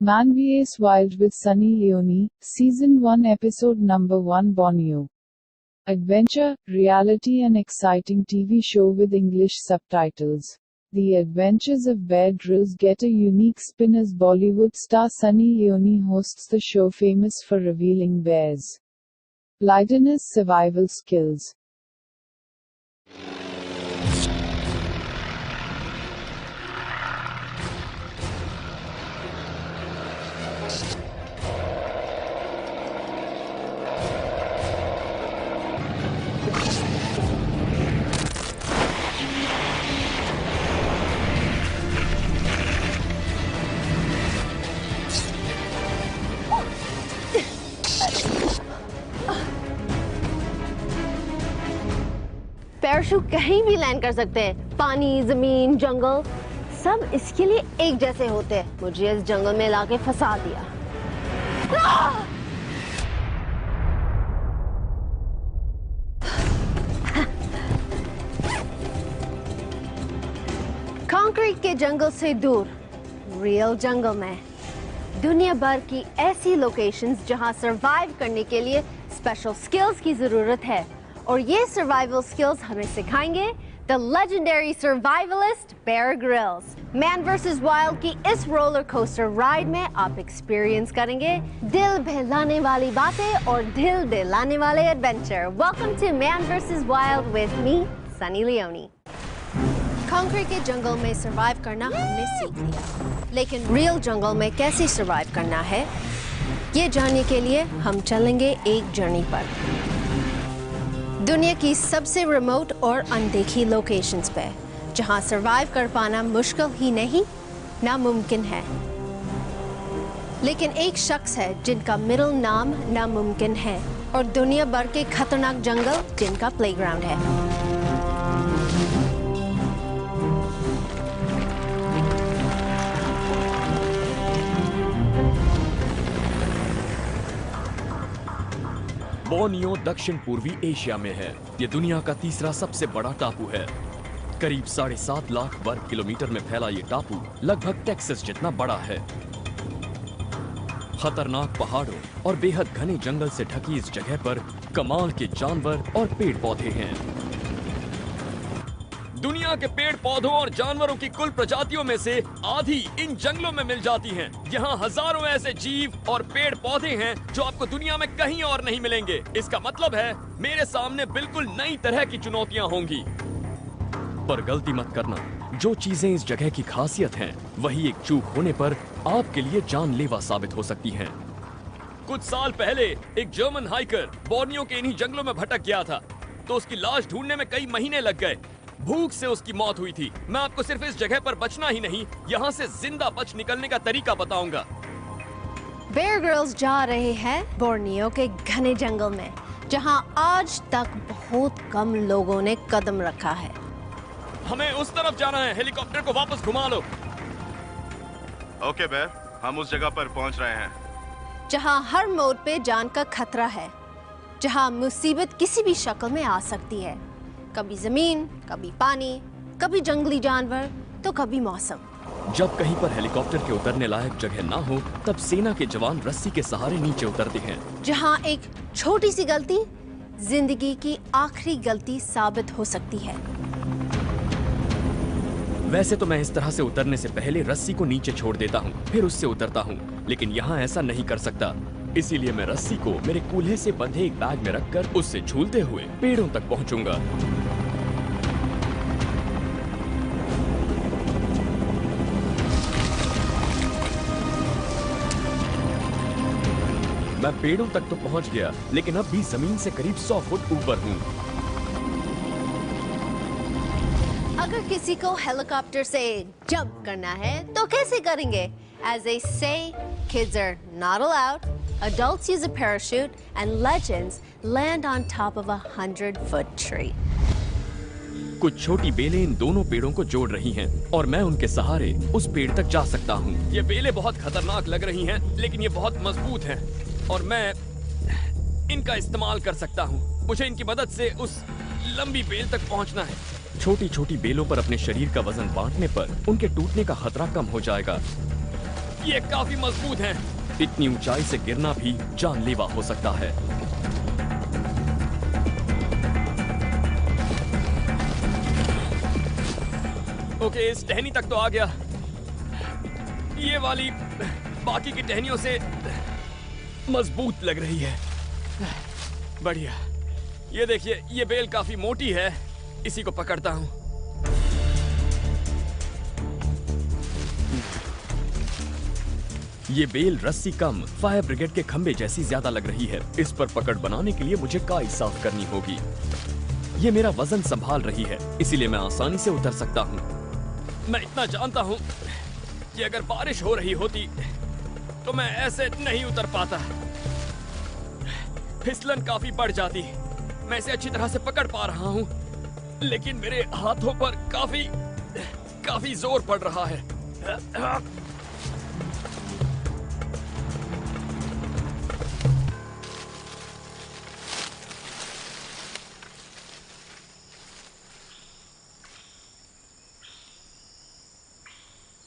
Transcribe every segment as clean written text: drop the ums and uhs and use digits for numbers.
Man vs Wild with Sunny Leone, Season 1 Episode Number 1 Borneo. Adventure, reality and exciting TV show with English subtitles. The adventures of Bear Grylls get a unique spin as Bollywood star Sunny Leone hosts the show famous for revealing Bear's Lighter's survival skills. Parachute कहीं भी land कर सकते हैं, पानी, जमीन, जंगल, सब इसके लिए एक जैसे होते हैं। मुझे इस जंगल में लाके फंसा दिया। कंक्रीट के जंगल से दूर, रियल जंगल में, दुनिया भर की ऐसी लोकेशंस जहां सरवाइव करने के लिए स्पेशल स्किल्स की जरूरत है, और ये सर्वाइवल स्किल्स हमें सिखाएंगे the legendary survivalist Bear Grylls. Man versus Wild की इस रोलर कोस्टर राइड में आप एक्सपीरियंस करेंगे दिल बहलाने वाली बातें और दिल दहलाने वाले adventure. Welcome to Man versus Wild with me, Sunny Leone. Concrete के जंगल में सर्वाइव करना हमने सीख लिया, लेकिन रियल जंगल में कैसे सर्वाइव करना है, ये जानने के लिए हम चलेंगे एक जर्नी पर, दुनिया की सबसे रिमोट और अनदेखी लोकेशंस पे, जहां सरवाइव कर पाना मुश्किल ही नहीं, नामुमकिन है। लेकिन एक शख्स है जिनका मिडिल नाम नामुमकिन है, और दुनिया भर के खतरनाक जंगल जिनका प्लेग्राउंड है। बोर्नियो दक्षिण पूर्वी एशिया में है। ये दुनिया का तीसरा सबसे बड़ा टापू है। करीब 7.5 लाख वर्ग किलोमीटर में फैला ये टापू लगभग टेक्सास जितना बड़ा है। खतरनाक पहाड़ों और बेहद घने जंगल से ढकी इस जगह पर कमाल के जानवर और पेड़ पौधे हैं। दुनिया के पेड़ पौधों और जानवरों की कुल प्रजातियों में से आधी इन जंगलों में मिल जाती हैं। यहाँ हजारों ऐसे जीव और पेड़ पौधे हैं जो आपको दुनिया में कहीं और नहीं मिलेंगे। इसका मतलब है मेरे सामने बिल्कुल नई तरह की चुनौतियाँ होंगी। पर गलती मत करना, जो चीजें इस जगह की खासियत हैं, वही एक चूक होने पर आपके लिए जानलेवा साबित हो सकती हैं। कुछ साल पहले एक जर्मन हाइकर बोर्नियो के इन्हीं जंगलों में भटक गया था, तो उसकी लाश ढूंढने में कई महीने लग गए। भूख से उसकी मौत हुई थी। मैं आपको सिर्फ इस जगह पर बचना ही नहीं, यहाँ से जिंदा बच निकलने का तरीका बताऊंगा। बेयर ग्रिल्स जा रहे हैं बोर्नियो के घने जंगल में, जहाँ आज तक बहुत कम लोगों ने कदम रखा है। हमें उस तरफ जाना है, हेलीकॉप्टर को वापस घुमा लो। ओके बेयर, हम उस जगह पर पहुंच रहे हैं जहाँ हर मोड़ पे जान का खतरा है, जहाँ मुसीबत किसी भी शक्ल में आ सकती है, कभी जमीन, कभी पानी, कभी जंगली जानवर, तो कभी मौसम। जब कहीं पर हेलीकॉप्टर के उतरने लायक जगह ना हो, तब सेना के जवान रस्सी के सहारे नीचे उतरते हैं। जहां एक छोटी सी गलती जिंदगी की आखिरी गलती साबित हो सकती है। वैसे तो मैं इस तरह से उतरने से पहले रस्सी को नीचे छोड़ देता हूँ, फिर उससे उतरता हूँ, लेकिन यहाँ ऐसा नहीं कर सकता। इसीलिए मैं रस्सी को मेरे कूल्हे से बंधे एक बैग में रखकर उससे झूलते हुए पेड़ों तक पहुँचूंगा। मैं पेड़ों तक तो पहुंच गया, लेकिन अब भी जमीन से करीब 100 फुट ऊपर हूँ। अगर किसी को हेलीकॉप्टर से जंप करना है तो कैसे करेंगे? As they say, kids are not allowed, adults use a parachute, and legends land on top of a 100-foot tree. कुछ छोटी बेलें इन दोनों पेड़ों को जोड़ रही हैं, और मैं उनके सहारे उस पेड़ तक जा सकता हूँ। ये बेलें बहुत खतरनाक लग रही हैं, लेकिन ये बहुत मजबूत हैं, और मैं इनका इस्तेमाल कर सकता हूँ। मुझे इनकी मदद से उस लंबी बेल तक पहुँचना है। छोटी छोटी बेलों पर अपने शरीर का वजन बांटने पर उनके टूटने का खतरा कम हो जाएगा। ये काफी मजबूत हैं। इतनी ऊंचाई से गिरना भी जानलेवा हो सकता है। ओके, इस टहनी तक तो आ गया। ये वाली बाकी की टहनियों से मजबूत लग रही है। बढ़िया। ये देखिए, ये बेल काफी मोटी है। इसी को पकड़ता हूं। ये बेल रस्सी कम फायर ब्रिगेड के खंबे जैसी ज्यादा लग रही है। इस पर पकड़ बनाने के लिए मुझे काई साफ करनी होगी। ये मेरा वजन संभाल रही है, इसीलिए मैं आसानी से उतर सकता हूँ। मैं इतना जानता हूँ कि अगर बारिश हो रही होती तो मैं ऐसे नहीं उतर पाता। फिसलन काफी बढ़ जाती। मैं इसे अच्छी तरह से पकड़ पा रहा हूँ, लेकिन मेरे हाथों पर काफी जोर पड़ रहा है।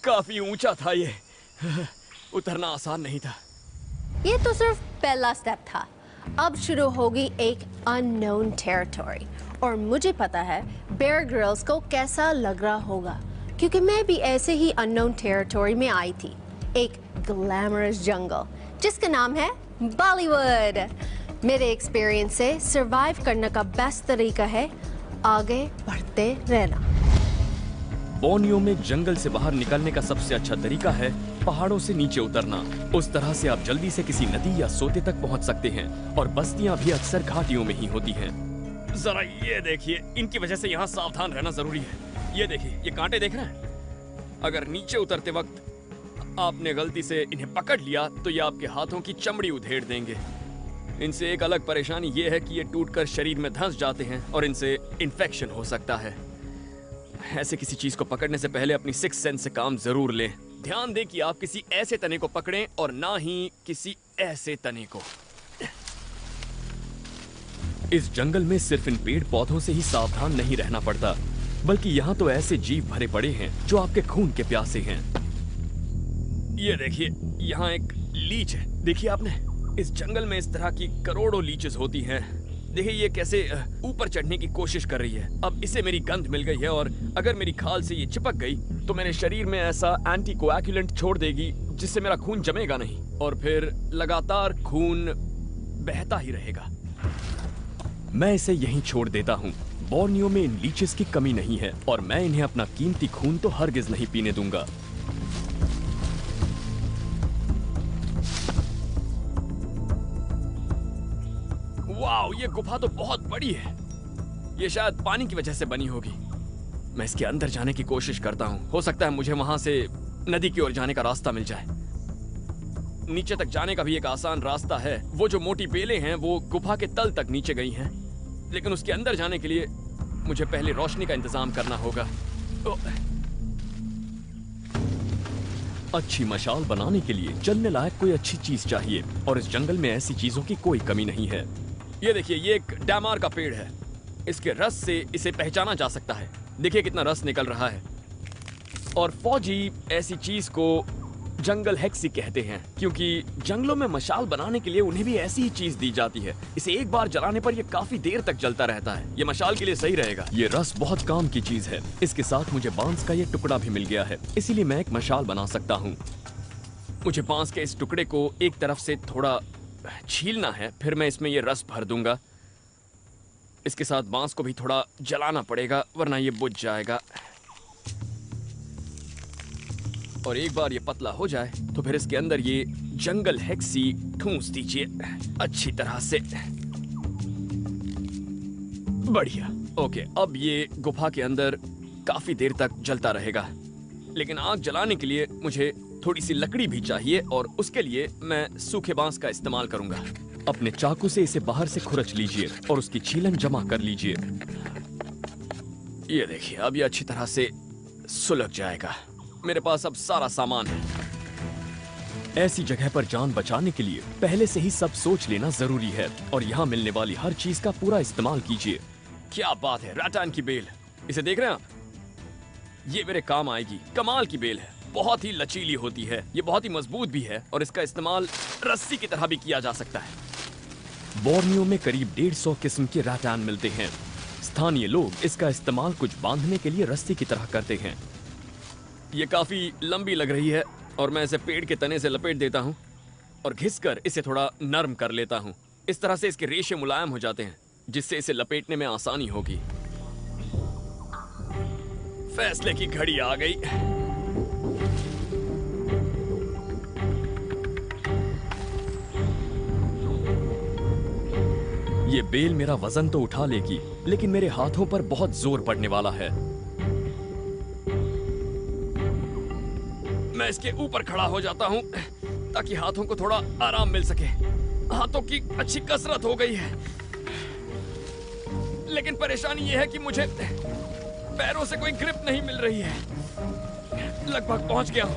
काफी ऊंचा था ये। उतरना आसान नहीं था। ये तो सिर्फ पहला स्टेप था। अब शुरू होगी एक अननोन टेरिटरी, और मुझे पता है बेयर ग्रिल्स को कैसा लग रहा होगा, क्योंकि मैं भी ऐसे ही अननोन टेरिटरी में आई थी। एक ग्लैमरस जंगल जिसका नाम है बॉलीवुड। मेरे एक्सपीरियंस से सरवाइव करने का बेस्ट तरीका है आगे बढ़ते रहना। बोर्नियो में जंगल से बाहर निकलने का सबसे अच्छा तरीका है पहाड़ों से नीचे उतरना। उस तरह से आप जल्दी से किसी नदी या सोते तक पहुंच सकते हैं, और बस्तियां भी अक्सर घाटियों में ही होती हैं। जरा ये देखिए, इनकी वजह से यहाँ सावधान रहना जरूरी है। ये देखिए, ये कांटे देख रहे हैं? अगर नीचे उतरते वक्त आपने गलती से इन्हें पकड़ लिया तो ये आपके हाथों की चमड़ी उधेड़ देंगे। इनसे एक अलग परेशानी ये है कि ये टूटकर शरीर में धंस जाते हैं और इनसे इन्फेक्शन हो सकता है। ऐसे किसी चीज को पकड़ने से पहले अपनी सिक्स सेंस से काम जरूर लें। ध्यान दें कि आप किसी ऐसे तने को पकड़ें और ना ही किसी ऐसे तने को। इस जंगल में सिर्फ इन पेड़ पौधों से ही सावधान नहीं रहना पड़ता, बल्कि यहाँ तो ऐसे जीव भरे पड़े हैं जो आपके खून के प्यासे हैं। ये देखिए, यहाँ एक लीच है। देखिए आपने, इस जंगल में इस तरह की करोड़ों लीचेस होती हैं। देखिए ये कैसे ऊपर चढ़ने की कोशिश कर रही है। अब इसे मेरी गंध मिल गई है, और अगर मेरी खाल से ये चिपक गई तो मेरे शरीर में ऐसा एंटीकोएगुलेंट छोड़ देगी जिससे मेरा खून जमेगा नहीं, और फिर लगातार खून बहता ही रहेगा। मैं इसे यहीं छोड़ देता हूँ। बोर्नियो में इन लीचेस की कमी नहीं है, और मैं इन्हें अपना कीमती खून तो हरगिज नहीं पीने दूंगा। वाओ, ये गुफा तो बहुत बड़ी है। ये शायद पानी की वजह से बनी होगी। मैं इसके अंदर जाने की कोशिश करता हूँ। हो सकता है मुझे वहां से नदी की ओर जाने का रास्ता मिल जाए। नीचे तक जाने का भी एक आसान रास्ता है। वो जो मोटी बेलें हैं वो गुफा के तल तक नीचे गई हैं, लेकिन उसके अंदर जाने के लिए मुझे पहले रोशनी का इंतजाम करना होगा। अच्छी मशाल बनाने के लिए जलने लायक कोई अच्छी चीज चाहिए, और इस जंगल में ऐसी चीजों की कोई कमी नहीं है। ये देखिए, ये एक डैमार का पेड़ है। इसके रस से इसे पहचाना जा सकता है। देखिए कितना रस निकल रहा है। और फौजी ऐसी चीज को जंगल हेक्सी कहते हैं, क्योंकि जंगलों में मशाल बनाने के लिए उन्हें भी ऐसी ही चीज दी जाती है। इसे एक बार जलाने पर यह काफी देर तक जलता रहता है। ये मशाल के लिए सही रहेगा। ये रस बहुत काम की चीज है। इसके साथ मुझे बांस का ये टुकड़ा भी मिल गया है, इसीलिए मैं एक मशाल बना सकता हूँ। मुझे बांस के इस टुकड़े को एक तरफ से थोड़ा छीलना है, फिर मैं इसमें ये रस भर दूंगा। इसके साथ बांस को भी थोड़ा जलाना पड़ेगा, वरना ये बुझ जाएगा। और एक बार ये पतला हो जाए तो फिर इसके अंदर ये जंगल हेक्सी ठूंस दीजिए अच्छी तरह से। बढ़िया। ओके, अब ये गुफा के अंदर काफी देर तक जलता रहेगा, लेकिन आग जलाने के लिए मुझे थोड़ी सी लकड़ी भी चाहिए, और उसके लिए मैं सूखे बांस का इस्तेमाल करूंगा। अपने चाकू से इसे बाहर से खुरच लीजिए और उसकी छीलन जमा कर लीजिए। ये देखिए, अब ये अच्छी तरह से सुलग जाएगा। मेरे पास अब सारा सामान है। ऐसी जगह पर जान बचाने के लिए पहले से ही सब सोच लेना जरूरी है, और यहाँ मिलने वाली हर चीज का पूरा इस्तेमाल कीजिए। क्या बात है, राटान की बेल। इसे देख रहे हैं आप? ये मेरे काम आएगी। कमाल की बेल है। बहुत ही लचीली होती है। ये बहुत ही मजबूत भी है और इसका इस्तेमाल रस्सी की तरह भी किया जा सकता है। बोर्नियो में करीब 150 किस्म के रैटान मिलते हैं। स्थानीय लोग इसका इस्तेमाल कुछ बांधने के लिए रस्सी की तरह करते हैं। ये काफी लंबी लग रही है और मैं इसे पेड़ के तने से लपेट देता हूँ और घिसकर इसे थोड़ा नरम कर लेता हूँ। इस तरह से इसके रेशे मुलायम हो जाते हैं, जिससे इसे लपेटने में आसानी होगी। फैसले की घड़ी आ गई। ये बेल मेरा वजन तो उठा लेगी, लेकिन मेरे हाथों पर बहुत जोर पड़ने वाला है। मैं इसके ऊपर खड़ा हो जाता हूं ताकि हाथों को थोड़ा आराम मिल सके। हाथों की अच्छी कसरत हो गई है, लेकिन परेशानी यह है कि मुझे पैरों से कोई ग्रिप नहीं मिल रही है। लगभग पहुंच गया हूं,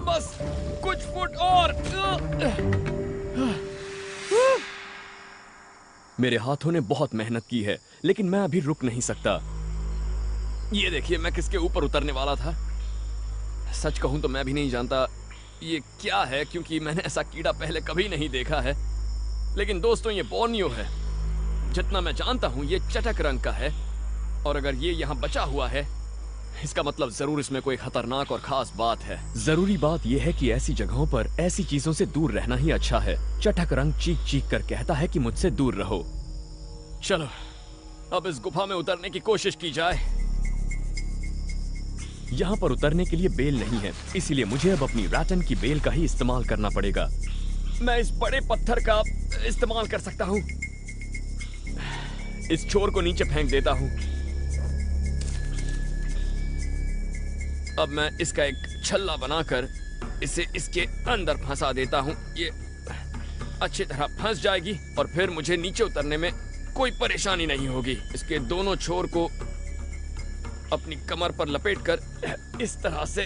बस कुछ फुट और। मेरे हाथों ने बहुत मेहनत की है, लेकिन मैं अभी रुक नहीं सकता। ये देखिए, मैं किसके ऊपर उतरने वाला था। सच कहूं तो मैं भी नहीं जानता ये क्या है, क्योंकि मैंने ऐसा कीड़ा पहले कभी नहीं देखा है। लेकिन दोस्तों, ये बोर्नियो है। जितना मैं जानता हूं ये चटक रंग का है, और अगर ये यहाँ बचा हुआ है इसका मतलब जरूर इसमें कोई खतरनाक और खास बात है। जरूरी बात यह है कि ऐसी जगहों पर ऐसी चीजों से दूर रहना ही अच्छा है। चटक रंग चीख चीख कर कहता है कि मुझसे दूर रहो। चलो अब इस गुफा में उतरने की कोशिश की जाए। यहाँ पर उतरने के लिए बेल नहीं है, इसीलिए मुझे अब अपनी रैटन की बेल का ही इस्तेमाल करना पड़ेगा। मैं इस बड़े पत्थर का इस्तेमाल कर सकता हूँ। इस छोर को नीचे फेंक देता हूँ। अब मैं इसका एक छल्ला बनाकर इसे इसके अंदर फंसा देता हूँ। ये अच्छी तरह फंस जाएगी और फिर मुझे नीचे उतरने में कोई परेशानी नहीं होगी। इसके दोनों छोर को अपनी कमर पर लपेटकर इस तरह से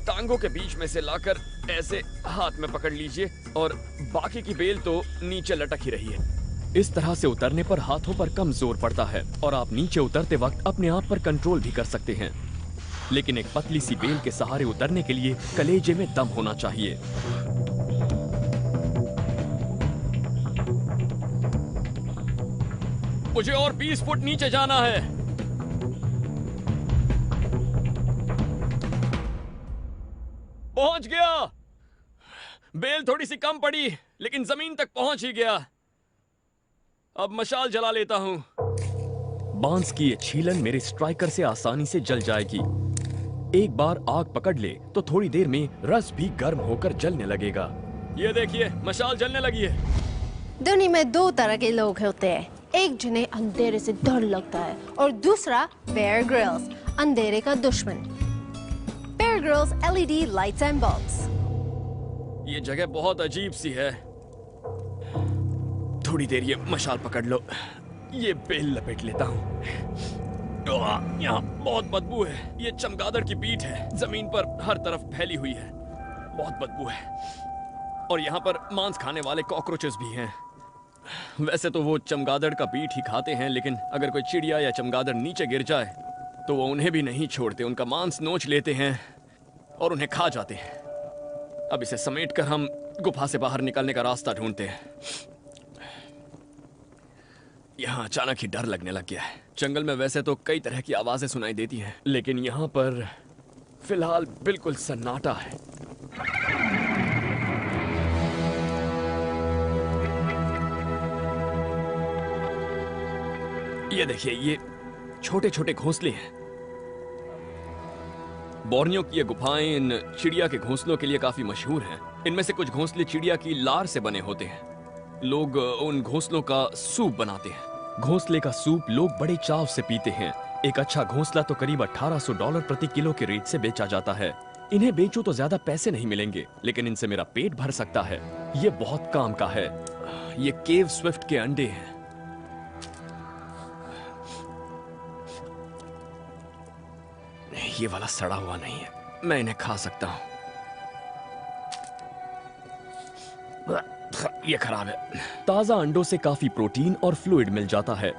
टांगों के बीच में से लाकर ऐसे हाथ में पकड़ लीजिए, और बाकी की बेल तो नीचे लटक ही रही है। इस तरह से उतरने पर हाथों पर कम जोर पड़ता है और आप नीचे उतरते वक्त अपने आप पर कंट्रोल भी कर सकते हैं। लेकिन एक पतली सी बेल के सहारे उतरने के लिए कलेजे में दम होना चाहिए। मुझे और 20 फुट नीचे जाना है। पहुंच गया। बेल थोड़ी सी कम पड़ी, लेकिन जमीन तक पहुंच ही गया। अब मशाल जला लेता हूं। बांस की ये छीलन मेरे स्ट्राइकर से आसानी से जल जाएगी। एक बार आग पकड़ ले तो थोड़ी देर में रस भी गर्म होकर जलने लगेगा। ये देखिए, मशाल जलने लगी है। दुनिया में दो तरह के लोग होते हैं, एक जिन्हें अंधेरे से डर लगता है और दूसरा बेयर ग्रिल्स, अंधेरे का दुश्मन। Bear Grylls LED lights and bulbs. ये जगह बहुत अजीब सी है। थोड़ी देर ये मशाल पकड़ लो। ये बेल लपेट लेता हूँ। यहाँ बहुत बदबू है। ये चमगादड़ की पीठ है, जमीन पर हर तरफ फैली हुई है। बहुत बदबू है, और यहाँ पर मांस खाने वाले कॉकरोचेस भी हैं। वैसे तो वो चमगादड़ का पीठ ही खाते हैं, लेकिन अगर कोई चिड़िया या चमगादड़ नीचे गिर जाए तो वो उन्हें भी नहीं छोड़ते। उनका मांस नोच लेते हैं और उन्हें खा जाते हैं। अब इसे समेटकर हम गुफा से बाहर निकलने का रास्ता ढूंढते हैं। यहाँ अचानक ही डर लगने लग गया है। जंगल में वैसे तो कई तरह की आवाजें सुनाई देती हैं, लेकिन यहाँ पर फिलहाल बिल्कुल सन्नाटा है। ये देखिए, ये छोटे छोटे घोंसले हैं। बोर्नियो की ये गुफाएं इन चिड़िया के घोंसलों के लिए काफी मशहूर हैं। इनमें से कुछ घोंसले चिड़िया की लार से बने होते हैं। लोग उन घोंसलों का सूप बनाते हैं। घोंसले का सूप लोग बड़े चाव से पीते हैं। एक अच्छा घोंसला तो करीब $1800 प्रति किलो के रेट से बेचा जाता है। इन्हें बेचूं तो ज्यादा पैसे नहीं मिलेंगे, लेकिन इनसे मेरा पेट भर सकता है। ये बहुत काम का है। ये केव स्विफ्ट के अंडे हैं। ये वाला सड़ा हुआ नहीं है, मैं इन्हें खा सकता हूं। ये खराब है। ताजा अंडों से काफी प्रोटीन और फ्लूइड मिल जाता है।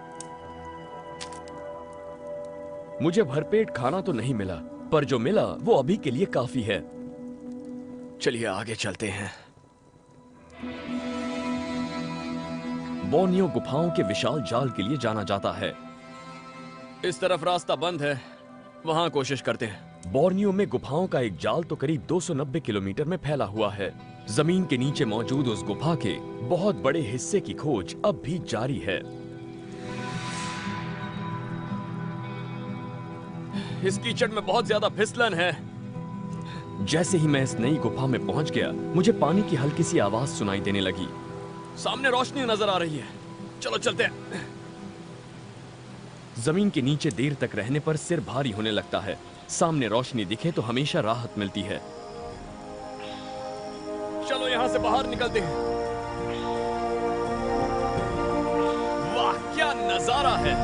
मुझे भरपेट खाना तो नहीं मिला, पर जो मिला वो अभी के लिए काफी है। चलिए आगे चलते हैं। बोर्नियो गुफाओं के विशाल जाल के लिए जाना जाता है। इस तरफ रास्ता बंद है, वहां कोशिश करते हैं। बोर्नियो में गुफाओं का एक जाल तो करीब 290 किलोमीटर में फैला हुआ है। जमीन के नीचे मौजूद उस गुफा के बहुत बड़े हिस्से की खोज अब भी जारी है। इस कीचड़ में बहुत ज्यादा फिसलन है। जैसे ही मैं इस नई गुफा में पहुंच गया, मुझे पानी की हल्की सी आवाज सुनाई देने लगी। सामने रोशनी नजर आ रही है, चलो चलते हैं। जमीन के नीचे देर तक रहने पर सिर भारी होने लगता है। सामने रोशनी दिखे तो हमेशा राहत मिलती है। चलो यहां से बाहर निकलते हैं। वाह क्या नजारा है।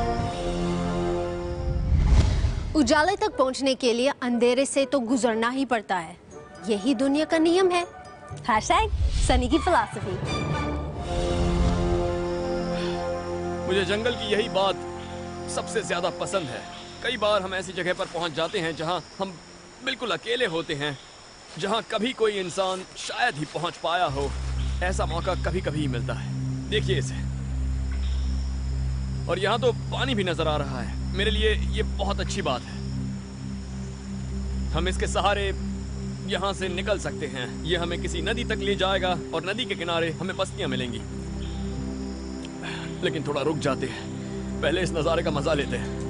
उजाले तक पहुंचने के लिए अंधेरे से तो गुजरना ही पड़ता है। यही दुनिया का नियम है। #सनी की फिलॉसफी। मुझे जंगल की यही बात सबसे ज्यादा पसंद है। कई बार हम ऐसी जगह पर पहुंच जाते हैं जहां हम बिल्कुल अकेले होते हैं, जहां कभी कोई इंसान शायद ही पहुंच पाया हो। ऐसा मौका कभी कभी ही मिलता है। देखिए इसे, और यहां तो पानी भी नजर आ रहा है। मेरे लिए ये बहुत अच्छी बात है। हम इसके सहारे यहां से निकल सकते हैं। ये हमें किसी नदी तक ले जाएगा और नदी के किनारे हमें बस्तियां मिलेंगी। लेकिन थोड़ा रुक जाते हैं, पहले इस नजारे का मजा लेते हैं।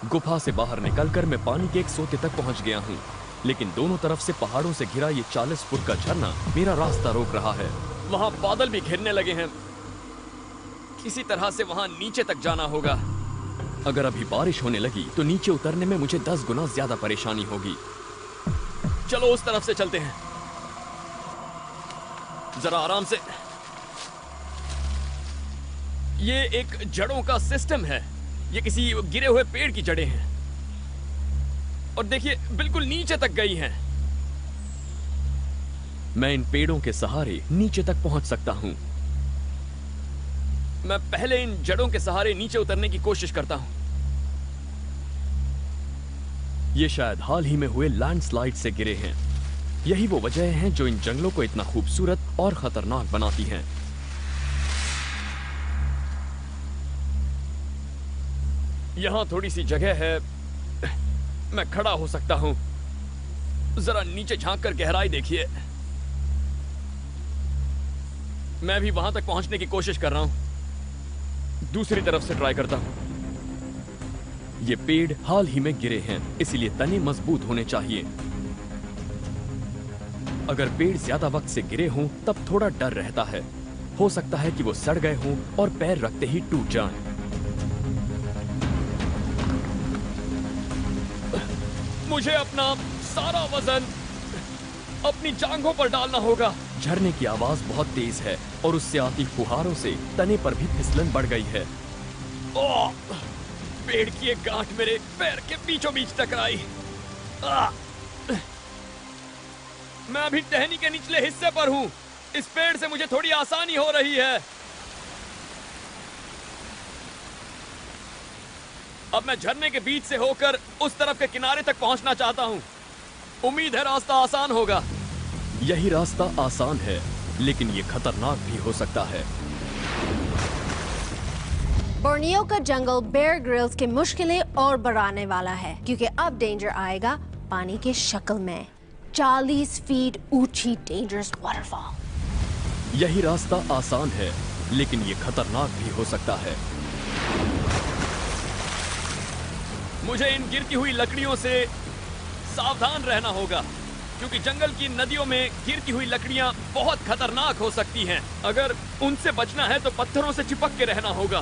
गुफा से बाहर निकलकर मैं पानी के एक सोते तक पहुंच गया हूं, लेकिन दोनों तरफ से पहाड़ों से घिरा ये 40 फुट का झरना मेरा रास्ता रोक रहा है। वहां बादल भी घिरने लगे हैं। किसी तरह से वहां नीचे तक जाना होगा। अगर अभी बारिश होने लगी तो नीचे उतरने में मुझे 10 गुना ज्यादा परेशानी होगी। चलो उस तरफ से चलते हैं, जरा आराम से। ये एक जड़ों का सिस्टम है। ये किसी गिरे हुए पेड़ की जड़ें हैं, और देखिए बिल्कुल नीचे तक गई हैं। मैं इन पेड़ों के सहारे नीचे तक पहुंच सकता हूं। मैं पहले इन जड़ों के सहारे नीचे उतरने की कोशिश करता हूं। ये शायद हाल ही में हुए लैंडस्लाइड से गिरे हैं। यही वो वजह है जो इन जंगलों को इतना खूबसूरत और खतरनाक बनाती हैं। यहां थोड़ी सी जगह है, मैं खड़ा हो सकता हूं। जरा नीचे झांक कर गहराई देखिए। मैं भी वहां तक पहुंचने की कोशिश कर रहा हूं। दूसरी तरफ से ट्राई करता हूं। ये पेड़ हाल ही में गिरे हैं, इसीलिए तने मजबूत होने चाहिए। अगर पेड़ ज्यादा वक्त से गिरे हों तब थोड़ा डर रहता है। हो सकता है कि वो सड़ गए हों और पैर रखते ही टूट जाएं। मुझे अपना सारा वजन अपनी जांघों पर डालना होगा। झरने की आवाज बहुत तेज है और उससे आती फुहारों से तने पर भी फिसलन बढ़ गई है। ओह! पेड़ की एक गांठ मेरे पैर के बीचों बीच टकराई। मैं अभी टहनी के निचले हिस्से पर हूं। इस पेड़ से मुझे थोड़ी आसानी हो रही है। अब मैं झरने के बीच से होकर उस तरफ के किनारे तक पहुंचना चाहता हूं। उम्मीद है रास्ता आसान होगा। यही रास्ता आसान है, लेकिन ये खतरनाक भी हो सकता है। बोर्नियो का जंगल बेयर ग्रिल्स के मुश्किलें और बढ़ाने वाला है, क्योंकि अब डेंजर आएगा पानी के शक्ल में। 40 फीट ऊंची डेंजरस वाटरफॉल। यही रास्ता आसान है, लेकिन ये खतरनाक भी हो सकता है। मुझे इन गिरती हुई लकड़ियों से सावधान रहना होगा, क्योंकि जंगल की नदियों में गिरती हुई लकड़ियां बहुत खतरनाक हो सकती हैं। अगर उनसे बचना है तो पत्थरों से चिपक के रहना होगा।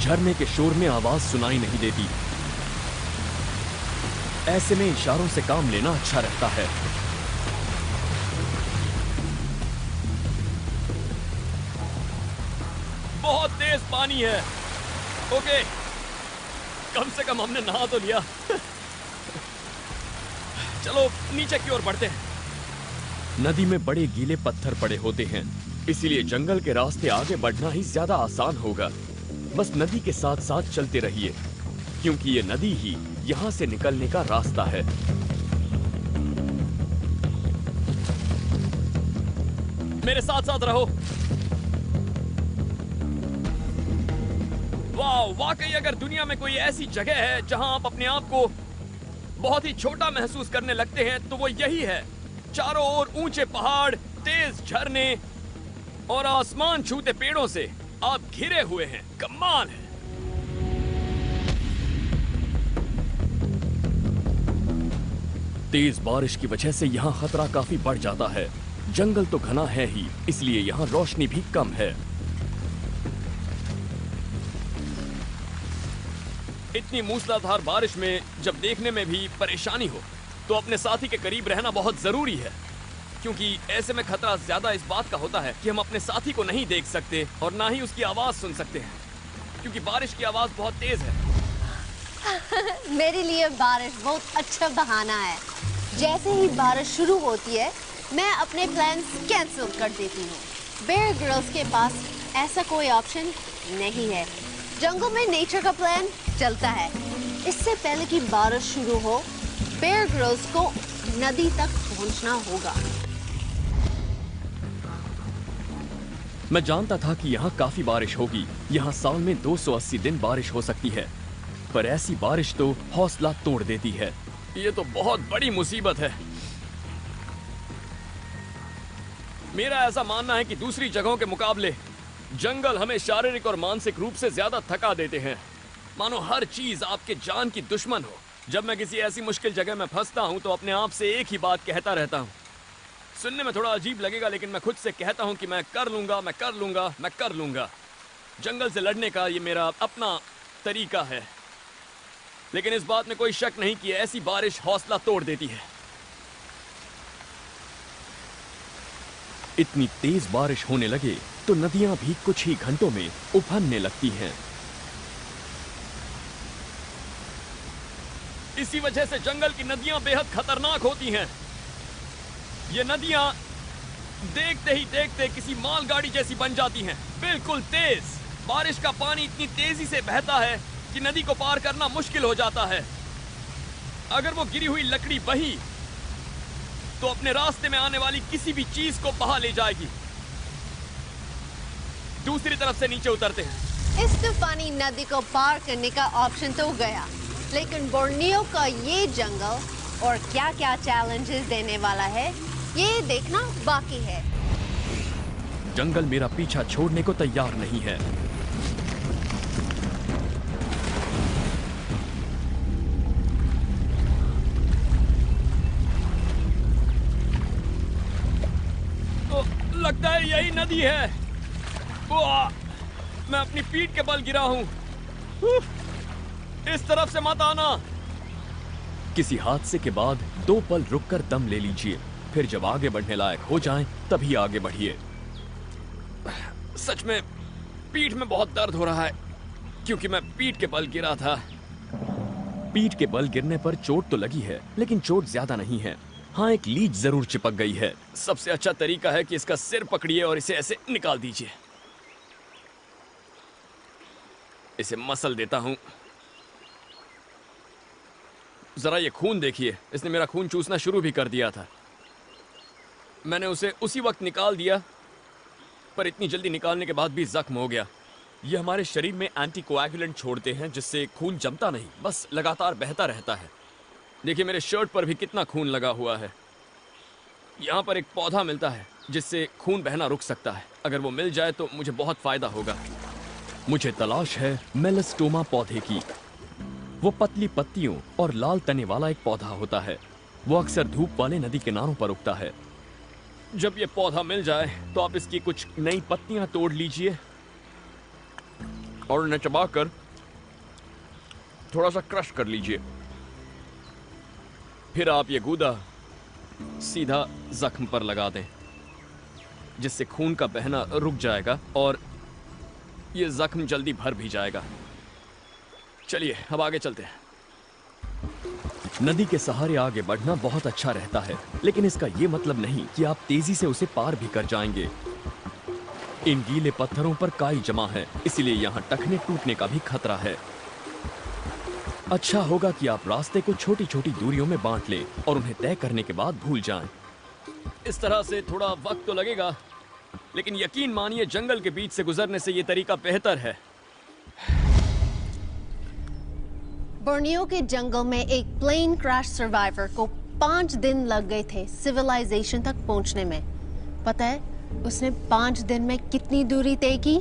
झरने के शोर में आवाज सुनाई नहीं देती। ऐसे में इशारों से काम लेना अच्छा रहता है। बहुत तेज पानी है। ओके, कम से कम हमने नहा तो लिया। चलो नीचे की ओर बढ़ते हैं। नदी में बड़े गीले पत्थर पड़े होते हैं, इसीलिए जंगल के रास्ते आगे बढ़ना ही ज्यादा आसान होगा। बस नदी के साथ साथ चलते रहिए, क्योंकि ये नदी ही यहाँ से निकलने का रास्ता है। मेरे साथ साथ रहो। वाह, वाकई अगर दुनिया में कोई ऐसी जगह है जहां आप अपने आप को बहुत ही छोटा महसूस करने लगते हैं तो वो यही है। चारों ओर ऊंचे पहाड़, तेज झरने और आसमान छूते पेड़ों से आप घिरे हुए हैं। कमाल है। तेज बारिश की वजह से यहाँ खतरा काफी बढ़ जाता है। जंगल तो घना है ही, इसलिए यहाँ रोशनी भी कम है। इतनी मूसलाधार बारिश में जब देखने में भी परेशानी हो तो अपने साथी के करीब रहना बहुत जरूरी है, क्योंकि ऐसे में खतरा ज्यादा इस बात का होता है कि हम अपने साथी को नहीं देख सकते और ना ही उसकी आवाज सुन सकते हैं, क्योंकि बारिश की आवाज बहुत तेज है। मेरे लिए बारिश बहुत अच्छा बहाना है। जैसे ही बारिश शुरू होती है मैं अपने प्लान्स कैंसिल कर देती हूँ। बेयर ग्रिल्स के पास ऐसा कोई ऑप्शन नहीं है। जंगल में नेचर का प्लान चलता है। इससे पहले कि बारिश शुरू हो, बेयर ग्रिल्स को नदी तक पहुंचना होगा। मैं जानता था कि यहाँ काफी बारिश होगी। यहाँ साल में 280 दिन बारिश हो सकती है, पर ऐसी बारिश तो हौसला तोड़ देती है। ये तो बहुत बड़ी मुसीबत है। मेरा ऐसा मानना है कि दूसरी जगहों के मुकाबले जंगल हमें शारीरिक और मानसिक रूप से ज्यादा थका देते हैं, मानो हर चीज आपके जान की दुश्मन हो। जब मैं किसी ऐसी मुश्किल जगह में फंसता हूं तो अपने आप से एक ही बात कहता रहता हूं। सुनने में थोड़ा अजीब लगेगा, लेकिन मैं खुद से कहता हूं कि मैं कर लूंगा, मैं कर लूंगा, मैं कर लूंगा। जंगल से लड़ने का ये मेरा अपना तरीका है। लेकिन इस बात में कोई शक नहीं कि ऐसी बारिश हौसला तोड़ देती है। इतनी तेज बारिश होने लगे तो नदियां भी कुछ ही घंटों में उफनने लगती हैं। इसी वजह से जंगल की नदियां बेहद खतरनाक होती हैं। ये नदियां देखते ही देखते किसी मालगाड़ी जैसी बन जाती हैं, बिल्कुल तेज। बारिश का पानी इतनी तेजी से बहता है कि नदी को पार करना मुश्किल हो जाता है। अगर वो गिरी हुई लकड़ी बही तो अपने रास्ते में आने वाली किसी भी चीज को बहा ले जाएगी। दूसरी तरफ से नीचे उतरते हैं। इस तूफानी नदी को पार करने का ऑप्शन तो गया, लेकिन बोर्नियो का ये जंगल और क्या क्या चैलेंजेस देने वाला है ये देखना बाकी है। जंगल मेरा पीछा छोड़ने को तैयार नहीं है। लगता है यही नदी है। मैं अपनी पीठ के बल गिरा हूं। इस तरफ से मत आना। किसी हादसे के बाद 2 पल रुककर दम ले लीजिए, फिर जब आगे बढ़ने लायक हो जाएं, तभी आगे बढ़िए। सच में पीठ में बहुत दर्द हो रहा है, क्योंकि मैं पीठ के बल गिरा था। पीठ के बल गिरने पर चोट तो लगी है, लेकिन चोट ज्यादा नहीं है। हाँ, एक लीच जरूर चिपक गई है। सबसे अच्छा तरीका है कि इसका सिर पकड़िए और इसे ऐसे निकाल दीजिए। इसे मसल देता हूं। जरा ये खून देखिए, इसने मेरा खून चूसना शुरू भी कर दिया था। मैंने उसे उसी वक्त निकाल दिया, पर इतनी जल्दी निकालने के बाद भी जख्म हो गया। ये हमारे शरीर में एंटीकोएगुलेंट छोड़ते हैं, जिससे खून जमता नहीं, बस लगातार बहता रहता है। देखिए मेरे शर्ट पर भी कितना खून लगा हुआ है। यहाँ पर एक पौधा मिलता है जिससे खून बहना रुक सकता है। अगर वो मिल जाए तो मुझे बहुत फायदा होगा। मुझे तलाश है मेलास्टोमा पौधे की। वो पतली पत्तियों और लाल तने वाला एक पौधा होता है। वो अक्सर धूप वाले नदी किनारों पर उगता है। जब ये पौधा मिल जाए तो आप इसकी कुछ नई पत्तियां तोड़ लीजिए और उन्हें चबाकर थोड़ा सा क्रश कर लीजिए। फिर आप ये गूदा सीधा जख्म पर लगा दें, जिससे खून का बहना रुक जाएगा और ये जख्म जल्दी भर भी जाएगा। चलिए अब आगे चलते हैं। नदी के सहारे आगे बढ़ना बहुत अच्छा रहता है, लेकिन इसका ये मतलब नहीं कि आप तेजी से उसे पार भी कर जाएंगे। इन गीले पत्थरों पर काई जमा है, इसीलिए यहाँ टखने टूटने का भी खतरा है। अच्छा होगा कि आप रास्ते को छोटी छोटी दूरियों में बांट लें और उन्हें तय करने के बाद भूल जाएं। इस तरह से थोड़ा वक्त तो लगेगा, लेकिन यकीन मानिए जंगल के बीच से गुजरने से ये तरीका बेहतर है। बोर्नियो के जंगल में एक प्लेन क्रैश सर्वाइवर को 5 दिन लग गए थे सिविलाइजेशन तक पहुंचने में। पता है उसने 5 दिन में कितनी दूरी तय की?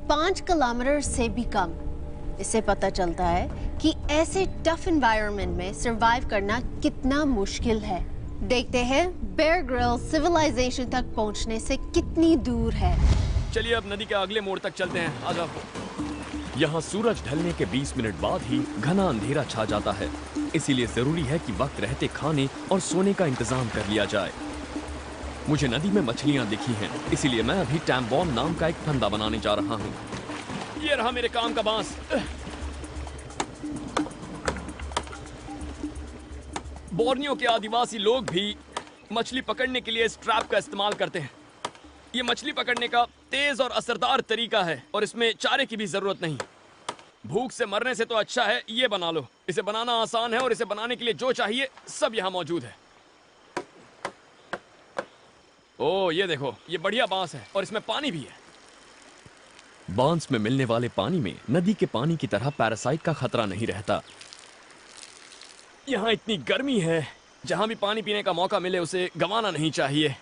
5 किलोमीटर से भी कम। इससे पता चलता है कि ऐसे टफ एनवायरनमेंट में सरवाइव करना कितना मुश्किल है। देखते हैं बेयर ग्रिल्स सिविलाइजेशन तक पहुंचने से कितनी दूर है। चलिए अब नदी के अगले मोड़ तक चलते हैं, आ जाओ। यहाँ सूरज ढलने के 20 मिनट बाद ही घना अंधेरा छा जाता है, इसीलिए जरूरी है कि वक्त रहते खाने और सोने का इंतजाम कर लिया जाए। मुझे नदी में मछलियाँ दिखी हैं, इसीलिए मैं अभी टैम्बॉन नाम का एक फंदा बनाने जा रहा हूँ। ये रहा मेरे काम का बांस। बोर्नियो के आदिवासी लोग भी मछली पकड़ने के लिए इस ट्रैप का इस्तेमाल करते हैं। ये मछली पकड़ने का तेज और असरदार तरीका है और इसमें चारे की भी जरूरत नहीं। भूख से मरने से तो अच्छा है ये बना लो। इसे बनाना आसान है और इसे बनाने के लिए जो चाहिए सब यहाँ मौजूद है। ओह ये देखो, ये बढ़िया बांस है और इसमें पानी भी है। बांस में मिलने वाले पानी में नदी के पानी की तरह पैरासाइट का खतरा नहीं रहता। यहाँ इतनी गर्मी है, जहां भी पानी पीने का मौका मिले उसे गंवाना नहीं चाहिए।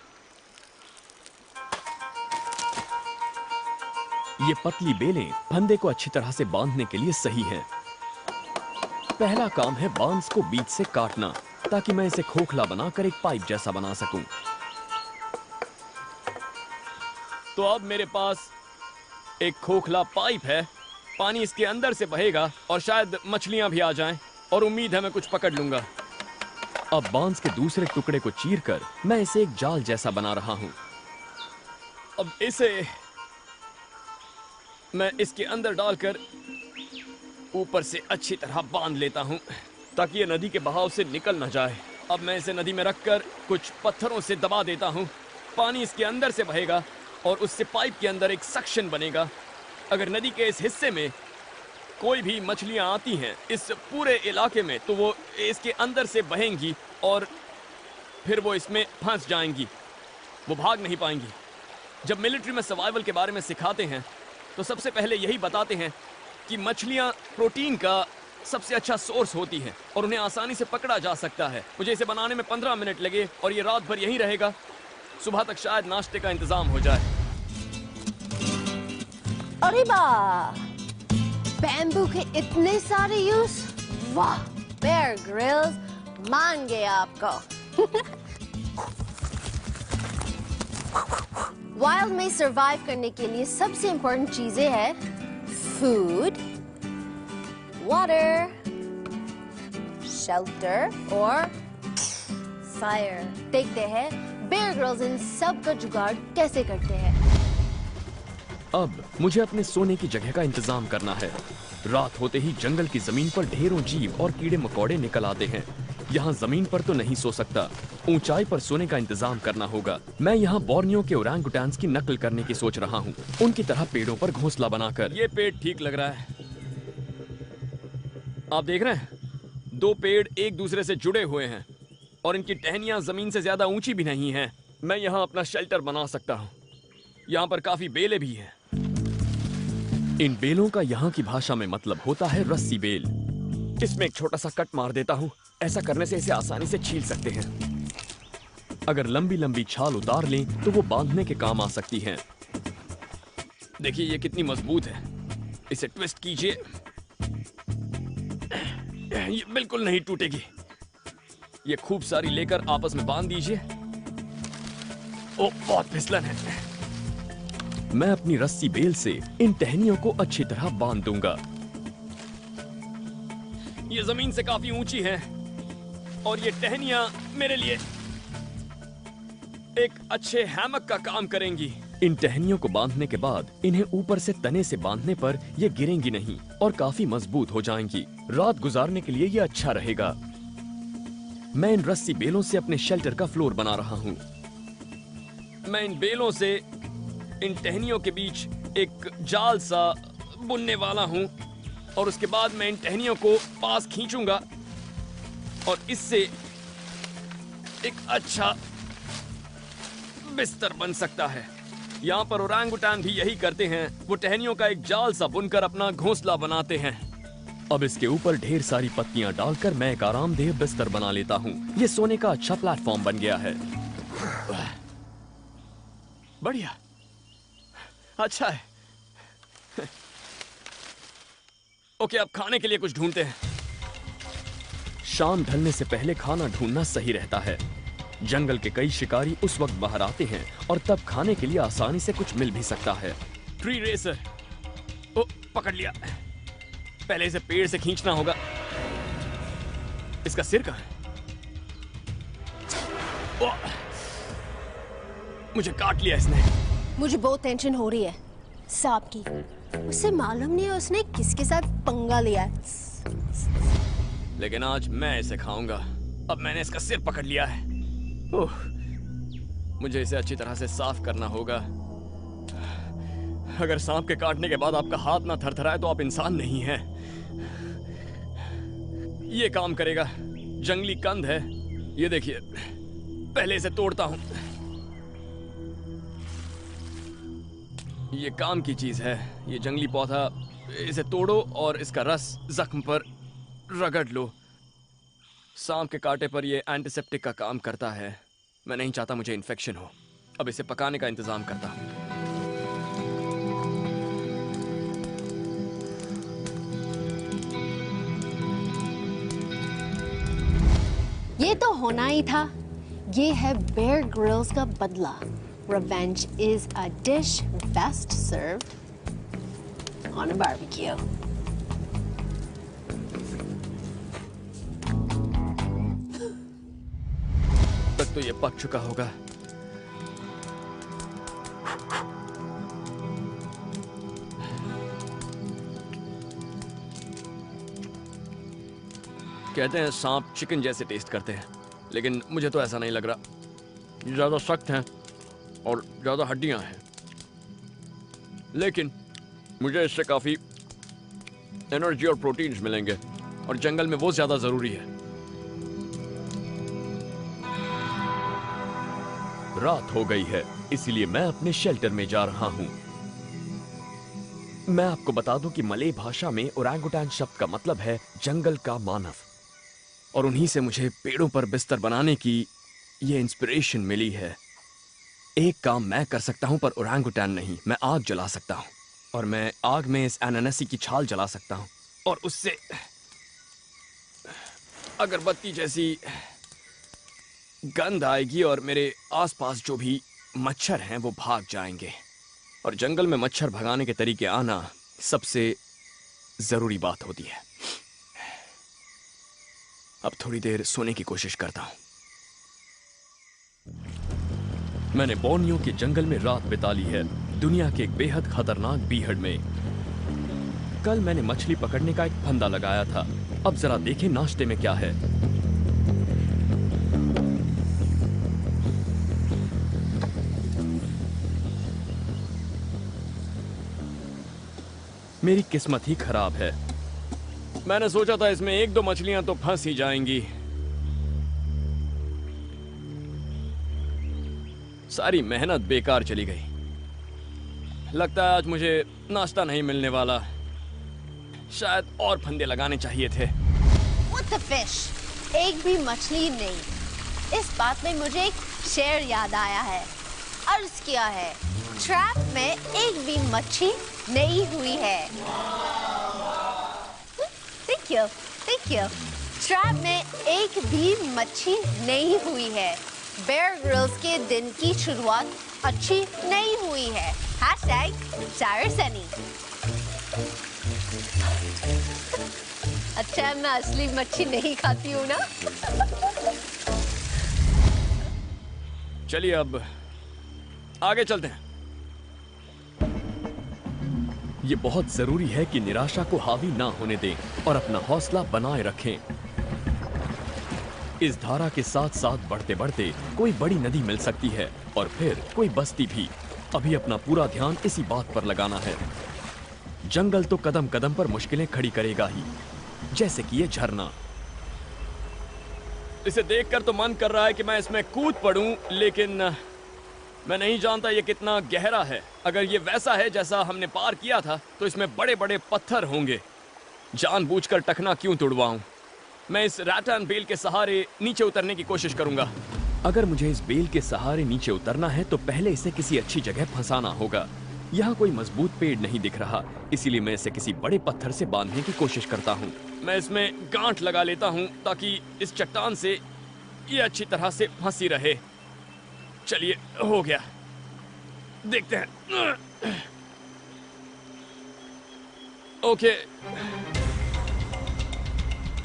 ये पतली बेलें फंदे को अच्छी तरह से बांधने के लिए सही हैं। पहला काम है बांस को बीच से काटना, ताकि मैं इसे खोखला बनाकर एक पाइप जैसा बना सकूं। तो अब मेरे पास एक खोखला पाइप है। पानी इसके अंदर से बहेगा और शायद मछलियां भी आ जाएं, और उम्मीद है मैं कुछ पकड़ लूंगा। अब बांस के दूसरे टुकड़े को चीरकर मैं इसे एक जाल जैसा बना रहा हूं। अब इसे मैं इसके अंदर डालकर ऊपर से अच्छी तरह बांध लेता हूं, ताकि ये नदी के बहाव से निकल ना जाए। अब मैं इसे नदी में रखकर कुछ पत्थरों से दबा देता हूं। पानी इसके अंदर से बहेगा और उससे पाइप के अंदर एक सक्शन बनेगा। अगर नदी के इस हिस्से में कोई भी मछलियां आती हैं इस पूरे इलाके में, तो वो इसके अंदर से बहेंगी और फिर वो इसमें फंस जाएंगी, वो भाग नहीं पाएंगी। जब मिलिट्री में सर्वाइवल के बारे में सिखाते हैं तो सबसे पहले यही बताते हैं कि मछलियां प्रोटीन का सबसे अच्छा सोर्स होती हैं और उन्हें आसानी से पकड़ा जा सकता है। मुझे इसे बनाने में 15 मिनट लगे और ये रात भर यहीं रहेगा। सुबह तक शायद नाश्ते का इंतजाम हो जाए। अरे वाह, बैम्बू के इतने सारे यूज, वाह। बेयर ग्रिल्स मान गए आपको। वाइल्ड में सरवाइव करने के लिए सबसे इंपॉर्टेंट चीजें हैं फूड, वाटर, शेल्टर और फायर। देखते हैं बेयर ग्रिल्स इन सब का जुगाड़ कैसे करते हैं। अब मुझे अपने सोने की जगह का इंतजाम करना है। रात होते ही जंगल की जमीन पर ढेरों जीव और कीड़े मकोड़े निकल आते हैं। यहाँ जमीन पर तो नहीं सो सकता, ऊंचाई पर सोने का इंतजाम करना होगा। मैं यहाँ बोर्नियो के ओरंगुटान्स की नकल करने की सोच रहा हूँ, उनकी तरह पेड़ों पर घोंसला बनाकर। ये पेड़ ठीक लग रहा है। आप देख रहे हैं, 2 पेड़ एक दूसरे से जुड़े हुए हैं और इनकी टहनियां जमीन से ज्यादा ऊंची भी नहीं हैं। मैं यहाँ अपना शेल्टर बना सकता हूँ। यहाँ पर काफी बेलें भी हैं। इन बेलों का यहाँ की भाषा में मतलब होता है रस्सी बेल। इसमें एक छोटा सा कट मार देता हूँ। ऐसा करने से इसे आसानी से छील सकते हैं। अगर लंबी लंबी छाल उतार लें तो वो बांधने के काम आ सकती हैं। देखिए ये कितनी मजबूत है। इसे ट्विस्ट कीजिए, ये बिल्कुल नहीं टूटेगी। ये खूब सारी लेकर आपस में बांध दीजिए। ओ बहुत फिसलन है। मैं अपनी रस्सी बेल से इन टहनियों को अच्छी तरह बांध दूंगा। ये जमीन से काफी ऊंची है और ये टहनियां मेरे लिए एक अच्छे हैमक का काम करेंगी। इन टहनियों को बांधने के बाद इन्हें ऊपर से तने से बांधने पर ये गिरेंगी नहीं और काफी मजबूत हो जाएंगी। रात गुजारने के लिए ये अच्छा रहेगा। मैं इन रस्सी बेलों से अपने शेल्टर का फ्लोर बना रहा हूं। मैं इन बेलों से इन टहनियों के बीच एक जाल सा बुनने वाला हूं और उसके बाद मैं इन टहनियों को पास खींचूंगा और इससे एक अच्छा बिस्तर बन सकता है। यहाँ पर ओरांगुटान भी यही करते हैं, वो टहनियों का एक जाल सा बुनकर अपना घोंसला बनाते हैं। अब इसके ऊपर ढेर सारी पत्तियां डालकर मैं एक आरामदेह बिस्तर बना लेता हूँ। ये सोने का अच्छा प्लेटफॉर्म बन गया है। बढ़िया, अच्छा है। ओके, अब खाने के लिए कुछ ढूंढते हैं। शाम ढलने से पहले खाना ढूंढना सही रहता है। जंगल के कई शिकारी उस वक्त बाहर आते हैं और तब खाने के लिए आसानी से कुछ मिल भी सकता है। ट्री रेसर, ओ पकड़ लिया। पहले इसे पेड़ से खींचना होगा। इसका सिर कहाँ है? ओ, मुझे काट लिया इसने। मुझे बहुत टेंशन हो रही है सांप की। उसे मालूम नहीं है उसने किसके साथ पंगा लिया है। लेकिन आज मैं इसे खाऊंगा। अब मैंने इसका सिर पकड़ लिया है। ओह, मुझे इसे अच्छी तरह से साफ करना होगा। अगर सांप के काटने के बाद आपका हाथ ना थरथराए तो आप इंसान नहीं हैं। ये काम करेगा। जंगली कंद है, ये देखिए। पहले इसे तोड़ता हूं। ये काम की चीज है। ये जंगली पौधा, इसे तोड़ो और इसका रस जख्म पर रगड़ लो। सांप के कांटे पर यह एंटीसेप्टिक का काम करता है। मैं नहीं चाहता मुझे इन्फेक्शन हो। अब इसे पकाने का इंतजाम करता हूं। ये तो होना ही था। ये है बेयर ग्रिल्स का बदला। Revenge is a dish best served on a barbecue. तक तो ये पक चुका होगा। कहते हैं सांप चिकन जैसे टेस्ट करते हैं, लेकिन मुझे तो ऐसा नहीं लग रहा। ज्यादा सख्त हैं और ज्यादा हड्डियां हैं, लेकिन मुझे इससे काफी एनर्जी और प्रोटीन्स मिलेंगे और जंगल में वो ज्यादा जरूरी है। रात हो गई है, इसीलिए मैं अपने शेल्टर में जा रहा हूं। मैं आपको बता दूं कि मलय भाषा में ओरांगुटान शब्द का मतलब है जंगल का मानव, और उन्हीं से मुझे पेड़ों पर बिस्तर बनाने की ये इंस्पिरेशन मिली है। एक काम मैं कर सकता हूं पर ओरांगुटान नहीं। मैं आग जला सकता हूं और मैं आग में इस अनानासी की छाल जला सकता हूं और उससे अगरबत्ती जैसी गंध आएगी और मेरे आसपास जो भी मच्छर हैं वो भाग जाएंगे। और जंगल में मच्छर भगाने के तरीके आना सबसे जरूरी बात होती है। अब थोड़ी देर सोने की कोशिश करता हूं। मैंने बोर्नियो के जंगल में रात बिता ली है, दुनिया के एक बेहद खतरनाक बीहड़ में। कल मैंने मछली पकड़ने का एक फंदा लगाया था। अब जरा देखें नाश्ते में क्या है। मेरी किस्मत ही खराब है। मैंने सोचा था इसमें एक दो मछलियां तो फंस ही जाएंगी। सारी मेहनत बेकार चली गई। लगता है आज मुझे नाश्ता नहीं मिलने वाला। शायद और फंदे लगाने चाहिए थे। What the fish? एक भी मछली नहीं। इस बात में मुझे एक शेर याद आया है। अर्ज किया है, ट्रैप में एक भी मच्छी नहीं हुई है। Thank you, thank you. Trap में एक भी मच्छी नहीं हुई है। बेयर ग्रिल्स के दिन की शुरुआत अच्छी नहीं हुई है। #Sire Sunny। अच्छा, मैं असली मच्छी नहीं खाती हूँ ना। चलिए अब आगे चलते हैं। ये बहुत जरूरी है कि निराशा को हावी ना होने दें और अपना हौसला बनाए रखें। इस धारा के साथ साथ बढ़ते बढ़ते कोई बड़ी नदी मिल सकती है और फिर कोई बस्ती भी। अभी अपना पूरा ध्यान इसी बात पर लगाना है। जंगल तो कदम कदम पर मुश्किलें खड़ी करेगा ही, जैसे कि ये झरना। इसे देखकर तो मन कर रहा है कि मैं इसमें कूद पड़ूं, लेकिन मैं नहीं जानता ये कितना गहरा है। अगर ये वैसा है जैसा हमने पार किया था तो इसमें बड़े बड़े पत्थर होंगे। जानबूझकर टखना क्यों तुड़वाऊं? मैं इस रैटन बेल के सहारे नीचे उतरने की कोशिश करूंगा। अगर मुझे इस बेल के सहारे नीचे उतरना है तो पहले इसे किसी अच्छी जगह फंसाना होगा। यहाँ कोई मजबूत पेड़ नहीं दिख रहा, इसीलिए मैं इसे किसी बड़े पत्थर से बांधने की कोशिश करता हूँ। मैं इसमें गांठ लगा लेता हूँ ताकि इस चट्टान से ये अच्छी तरह से फंसी रहे। चलिए, हो गया। देखते हैं। ओके,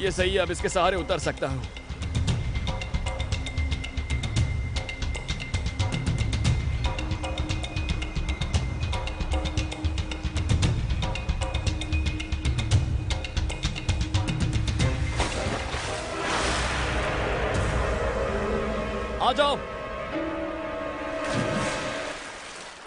ये सही है। अब इसके सहारे उतर सकता हूँ। आ जाओ,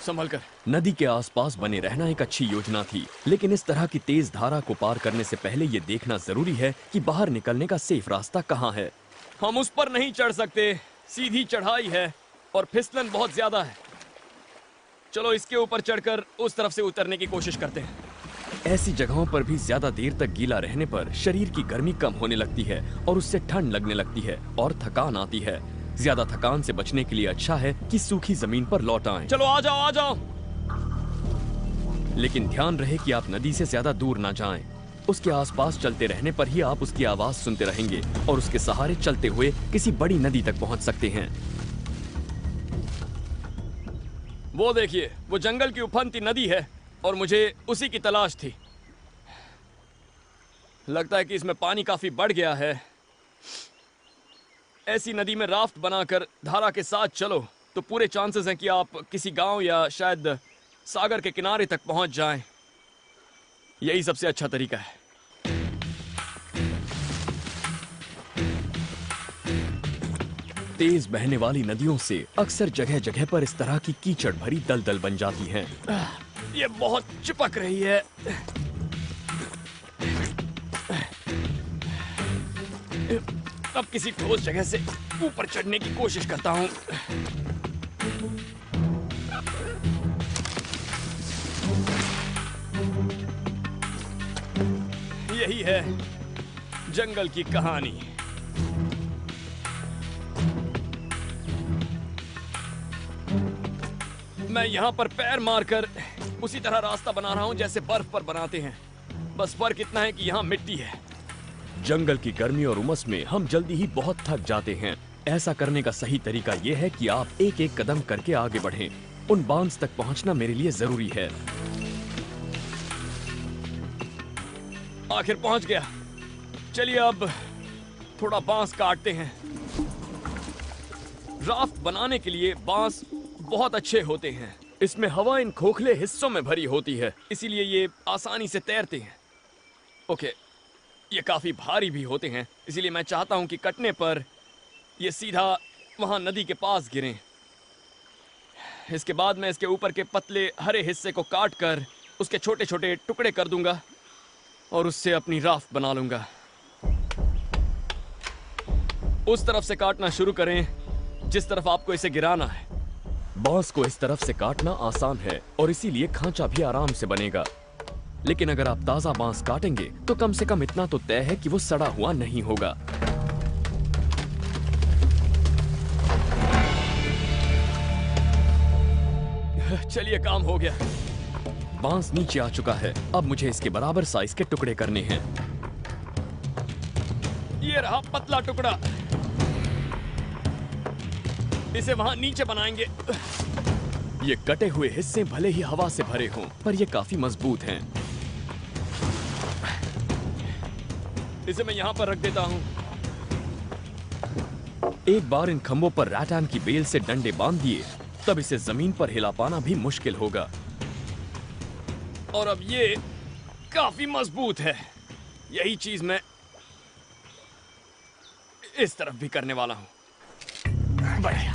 संभल कर। नदी के आसपास बने रहना एक अच्छी योजना थी, लेकिन इस तरह की तेज धारा को पार करने से पहले ये देखना जरूरी है कि बाहर निकलने का सेफ रास्ता कहाँ है। हम उस पर नहीं चढ़ सकते, सीधी चढ़ाई है और फिसलन बहुत ज्यादा है। चलो इसके ऊपर चढ़कर उस तरफ से उतरने की कोशिश करते हैं। ऐसी जगहों पर भी ज्यादा देर तक गीला रहने पर शरीर की गर्मी कम होने लगती है और उससे ठंड लगने लगती है और थकान आती है। ज्यादा थकान से बचने के लिए अच्छा है कि सूखी जमीन पर लौट आएं। चलो आ जाओ, आ जाओ। लेकिन ध्यान रहे कि आप नदी से ज्यादा दूर ना जाएं। उसके आसपास चलते रहने पर ही आप उसकी आवाज सुनते रहेंगे और उसके सहारे चलते हुए किसी बड़ी नदी तक पहुंच सकते हैं। वो देखिए, वो जंगल की उफनती नदी है और मुझे उसी की तलाश थी। लगता है कि इसमें पानी काफी बढ़ गया है। ऐसी नदी में राफ्ट बनाकर धारा के साथ चलो तो पूरे चांसेस हैं कि आप किसी गांव या शायद सागर के किनारे तक पहुंच जाएं। यही सबसे अच्छा तरीका है। तेज बहने वाली नदियों से अक्सर जगह जगह पर इस तरह की कीचड़ भरी दलदल बन जाती हैं। ये बहुत चिपक रही है। अब किसी ठोस जगह से ऊपर चढ़ने की कोशिश करता हूं। यही है जंगल की कहानी। मैं यहां पर पैर मारकर उसी तरह रास्ता बना रहा हूं जैसे बर्फ पर बनाते हैं। बस फर्क इतना है कि यहां मिट्टी है। जंगल की गर्मी और उमस में हम जल्दी ही बहुत थक जाते हैं। ऐसा करने का सही तरीका यह है कि आप एक एक कदम करके आगे बढ़ें। उन बांस तक पहुंचना मेरे लिए जरूरी है। आखिर पहुंच गया। चलिए अब थोड़ा बांस काटते हैं। राफ्ट बनाने के लिए बांस बहुत अच्छे होते हैं। इसमें हवा इन खोखले हिस्सों में भरी होती है, इसीलिए ये आसानी से तैरते हैं। ओके, ये काफी भारी भी होते हैं, इसीलिए मैं चाहता हूं कि कटने पर ये सीधा वहां नदी के पास गिरें। इसके बाद मैं इसके ऊपर के पतले हरे हिस्से को काट कर उसके छोटे छोटे टुकड़े कर दूंगा और उससे अपनी राफ्ट बना लूंगा। उस तरफ से काटना शुरू करें जिस तरफ आपको इसे गिराना है। बांस को इस तरफ से काटना आसान है और इसीलिए खांचा भी आराम से बनेगा। लेकिन अगर आप ताजा बांस काटेंगे तो कम से कम इतना तो तय है कि वो सड़ा हुआ नहीं होगा। चलिए, काम हो गया। बांस नीचे आ चुका है। अब मुझे इसके बराबर साइज के टुकड़े करने हैं। ये रहा पतला टुकड़ा। इसे वहां नीचे बनाएंगे। ये कटे हुए हिस्से भले ही हवा से भरे हों, पर ये काफी मजबूत हैं। इसे मैं यहां पर रख देता हूं। एक बार इन खंभों पर रैटन की बेल से डंडे बांध दिए, तब इसे जमीन पर हिला पाना भी मुश्किल होगा। और अब ये काफी मजबूत है। यही चीज मैं इस तरफ भी करने वाला हूं। बढ़िया।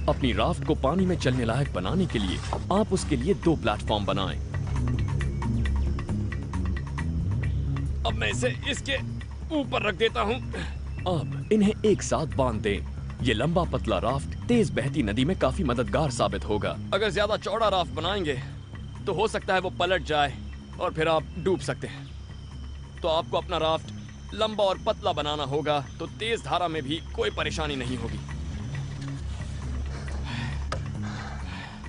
अपनी राफ्ट को पानी में चलने लायक बनाने के लिए आप उसके लिए 2 प्लेटफॉर्म बनाएं। अब मैं इसे इसके ऊपर रख देता हूं। अब इन्हें एक साथ बांध दें। ये लंबा पतला राफ्ट तेज बहती नदी में काफी मददगार साबित होगा। अगर ज्यादा चौड़ा राफ्ट बनाएंगे तो हो सकता है वो पलट जाए और फिर आप डूब सकते हैं। तो आपको अपना राफ्ट लंबा और पतला बनाना होगा, तो तेज धारा में भी कोई परेशानी नहीं होगी।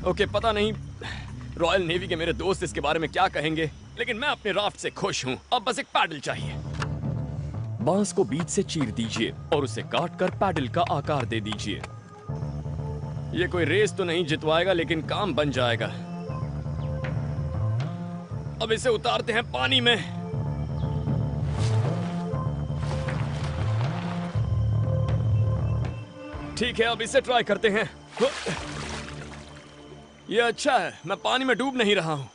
ओके, पता नहीं रॉयल नेवी के मेरे दोस्त इसके बारे में क्या कहेंगे, लेकिन मैं अपने राफ्ट से खुश हूं। अब बस एक पैडल चाहिए। बांस को बीच से चीर दीजिए और उसे काटकर पैडल का आकार दे दीजिए। ये कोई रेस तो नहीं जितवाएगा, लेकिन काम बन जाएगा। अब इसे उतारते हैं पानी में। ठीक है, अब इसे ट्राई करते हैं। ये अच्छा है, मैं पानी में डूब नहीं रहा हूं।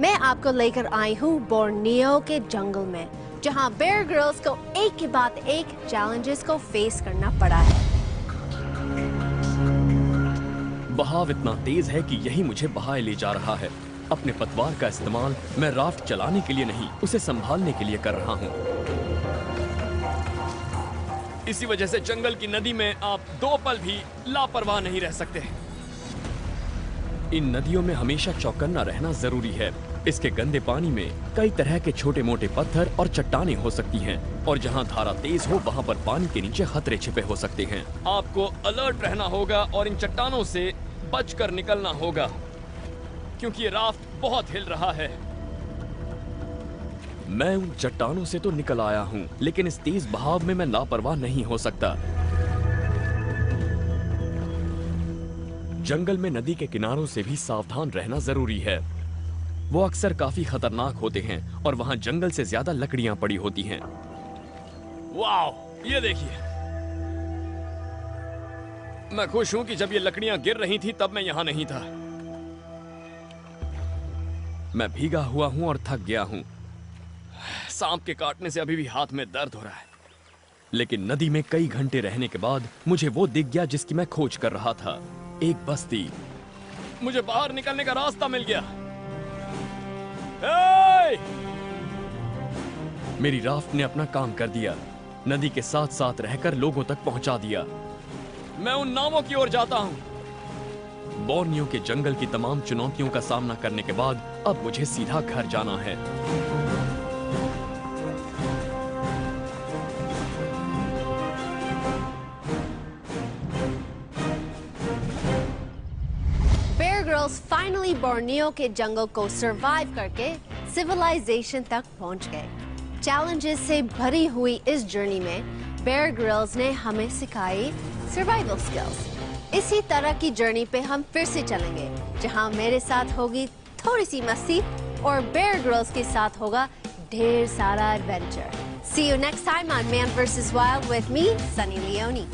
मैं आपको लेकर आई हूँ बोर्नियो के जंगल में, जहाँ बेयर ग्रिल्स को एक के बाद एक चैलेंजेस को फेस करना पड़ा है। बहाव इतना तेज है कि यही मुझे बहाए ले जा रहा है। अपने पतवार का इस्तेमाल मैं राफ्ट चलाने के लिए नहीं, उसे संभालने के लिए कर रहा हूँ। इसी वजह से जंगल की नदी में आप 2 पल भी लापरवाह नहीं रह सकते। इन नदियों में हमेशा चौकन्ना रहना जरूरी है। इसके गंदे पानी में कई तरह के छोटे मोटे पत्थर और चट्टानें हो सकती हैं, और जहां धारा तेज हो वहां पर पानी के नीचे खतरे छिपे हो सकते हैं। आपको अलर्ट रहना होगा और इन चट्टानों से बचकर निकलना होगा, क्योंकि ये राफ्ट बहुत हिल रहा है। मैं उन चट्टानों से तो निकल आया हूं, लेकिन इस तेज बहाव में मैं लापरवाह नहीं हो सकता। जंगल में नदी के किनारों से भी सावधान रहना जरूरी है। वो अक्सर काफी खतरनाक होते हैं और वहां जंगल से ज्यादा लकड़ियां पड़ी होती हैं। वाओ, ये देखिए। मैं खुश हूं कि जब ये लकड़ियां गिर रही थी तब मैं यहां नहीं था। मैं भीगा हुआ हूं और थक गया हूं। सांप के काटने से अभी भी हाथ में दर्द हो रहा है। लेकिन नदी में कई घंटे रहने के बाद मुझे वो दिख गया जिसकी मैं खोज कर रहा था। एक बस्ती। मुझे बाहर निकलने का रास्ता मिल गया। मेरी राफ्ट ने अपना काम कर दिया। नदी के साथ साथ रहकर लोगों तक पहुंचा दिया। मैं उन नावों की ओर जाता हूं। बोर्नियो के जंगल की तमाम चुनौतियों का सामना करने के बाद अब मुझे सीधा घर जाना है। बेयर ग्रिल्स फाइनली बोर्नियो के जंगल को सरवाइव करके सिविलाइजेशन तक पहुंच गए। चैलेंजेस से भरी हुई इस जर्नी में बेयर ग्रिल्स ने हमें सिखाई सर्वाइवल स्किल्स। इसी तरह की जर्नी पे हम फिर से चलेंगे, जहां मेरे साथ होगी थोड़ी सी मस्ती और बेयर ग्रिल्स के साथ होगा ढेर सारा adventure. See you next time on Man vs. Wild with me, Sunny Leone.